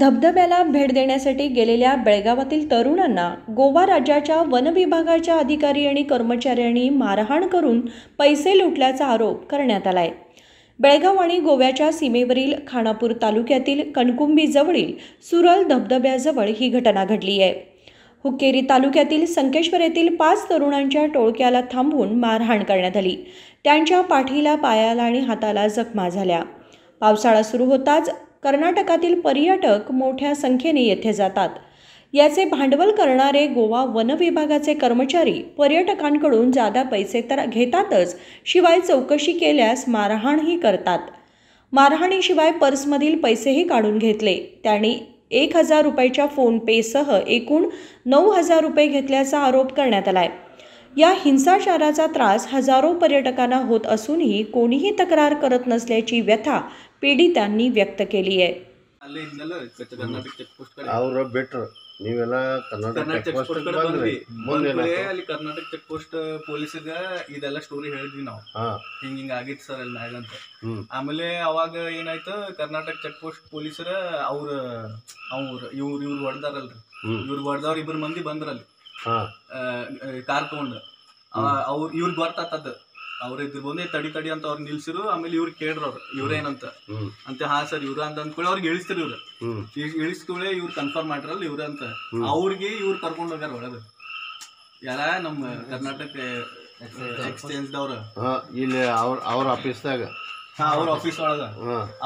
धबधब्याला भेट देण्यासाठी गेलेल्या बेळगावातील तरुणांना गोवा राज्याच्या वन विभागाच्या अधिकारी आणि कर्मचाऱ्यांनी मारहाण करून पैसे लुटल्याचा आरोप करण्यात आलाय। बेळगाव आणि गोव्याच्या सीमेवरील खानापूर तालुक्यातील कणकुंबीजवळील सुरल धबधब्याजवळ ही घटना घडली आहे। हुक्केरी तालुक्यातील संकेश्वर येथील 5 तरुणांच्या टोळक्याला थांबवून मारहाण करण्यात आली। त्यांच्या पाठीला, पायाला आणि हाताला जखमा झाल्या। पावसाळा सुरू होताच कर्नाटकातील पर्यटक मोठ्या संख्येने येथे जातात। याचे भांडवल करणारे गोवा वन विभागाचे कर्मचारी पर्यटकांकडून जादा पैसे तर घेतातच, शिवाय चौकशी केल्यास मारहाणही करतात। मारहाणीशिवाय पर्समधील पैसेही काढून घेतले। त्यांनी 1000 रुपयाच्या फोन पेसह एकूण 9000 रुपये घेतल्याचा आरोप करण्यात आलाय। या हिंसाचाराचा त्रास हजारो पर्यटकांना होत असूनही कोणीही तक्रार करत नसल्याची व्यथा पीडितांनी व्यक्त केली आहे। ಅವರು ಬೆಟ್ರ್ ನೀವೆಲ್ಲ ಕರ್ನಾಟಕ ಚೆಕ್ ಪೋಸ್ಟ್ ಬಂದ್ರಿ ಅಲ್ಲಿ ಕರ್ನಾಟಕ ಚೆಕ್ ಪೋಸ್ಟ್ ಪೊಲೀಸರಿಗೆ ಇದೆಲ್ಲ ಸ್ಟೋರಿ ಹೇಳಿದ್ವಿ ನಾವು, ಹಿಂಗ ಆಗಿತ್ತು ಸರ್ ಅಲ್ಲಿ ಮ್ಯಾಗ ಅಂತ। ಆಮೇಲೆ ಅವಾಗ ಏನಾಯ್ತು, ಕರ್ನಾಟಕ ಚೆಕ್ ಪೋಸ್ಟ್ ಪೊಲೀಸರ ಇವ್ರು ಹೊಡೆದಾರಲ್ರಿ, ಇವ್ರು ಹೊಡೆದವ್ರ 2 ಮಂದಿ ಬಂದ್ರಲ್ಲಿ ಕಾರ್ ತಗೊಂಡು। ಇವ್ರಿಗೆ ಗೊತ್ತಾತದ, ಅವ್ರ ಇದ್ರ ಬಂದು ತಡಿ ಅಂತ ಅವ್ರು ನಿಲ್ಸಿರು। ಆಮೇಲೆ ಇವ್ರು ಕೇಳ್ರ ಅವ್ರು ಇವ್ರೇನಂತ ಅಂತ, ಹಾ ಸರ್ ಇವ್ರ ಅಂತ ಅಂದ್ಕೊಳ್ಳಿ ಅವ್ರಿಗೆ ಇಳಿಸ್ತಿರಿ। ಇವ್ರು ಇಳಿಸ್ಕೊಳ್ಳಿ ಇವ್ರು ಕನ್ಫರ್ಮ್ ಮಾಡ್ರಲ್ಲ ಇವ್ರ ಅಂತ, ಅವ್ರಿಗೆ ಇವ್ರು ಕರ್ಕೊಂಡು ಹೋಗ್ಯಾರ ಒಳಗ। ಯಾರ ನಮ್ಮ ಕರ್ನಾಟಕ ಎಕ್ಸ್ಚೇಂಜ್ ದವ್ರ ಇಲ್ಲಿ ಅವ್ರ ಆಫೀಸ್ದಾಗ, ಅವ್ರ ಆಫೀಸ್ ಒಳಗ।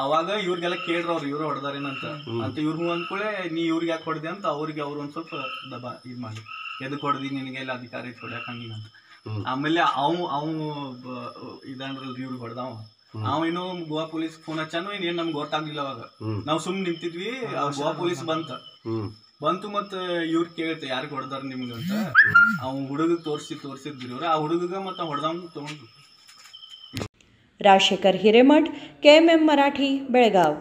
ಅವಾಗ ಇವ್ರಿಗೆಲ್ಲ ಕೇಳ್ರ ಅವ್ರು ಇವ್ರು ಹೊಡೆದಾರೇನಂತ ಅಂತ, ಇವ್ರು ಅಂದ್ಕೊಳ್ಳೆ ನೀ ಇವ್ರಿಗೆ ಯಾಕೆ ಹೊಡೆದೆ ಅಂತ ಅವ್ರಿಗೆ ಅವ್ರು ಒಂದ್ ಸ್ವಲ್ಪ ದಬಾ ಇದ್ ಮಾಡಿ, ಎದಕ್ ಹೊಡೆದಿ ನಿನಗೆ ಎಲ್ಲ ಅಧಿಕಾರಿ ಹೊಡ್ಯಾಕ ಹಂಗಿಂಗಂತ। ಆಮೇಲೆ ಅವ್ ಇದಾನ್ರಲ್ರಿ ಇವ್ರಿಗೆ ಹೊಡೆದವ, ಅವೇನು ಗೋವಾ ಪೊಲೀಸ್ ಫೋನ್ ಹಚ್ಚಾನು ಏನ್ ನಮ್ಗೆ ಗೊತ್ತಾಗ್ಲಿಲ್ಲ। ಅವಾಗ ನಾವ್ ಸುಮ್ ನಿಂತಿದ್ವಿ, ಗೋವಾ ಪೊಲೀಸ್ ಬಂತು ಮತ್ತ ಇವ್ರು ಕೇಳ್ತೆ ಯಾರಿಗೆ ಹೊಡೆದಾರ ನಿಮ್ಗಂತ। ಅವ್ ಹುಡುಗ ತೋರ್ಸಿದ್ರಿ ಇವ್ರು, ಆ ಹುಡುಗ ಮತ್ತ ಹೊಡೆದವ್ ತಗೊಂಡ್ರು। राजशेखर हिरेमठ, KMM मराठी, बेळगाव।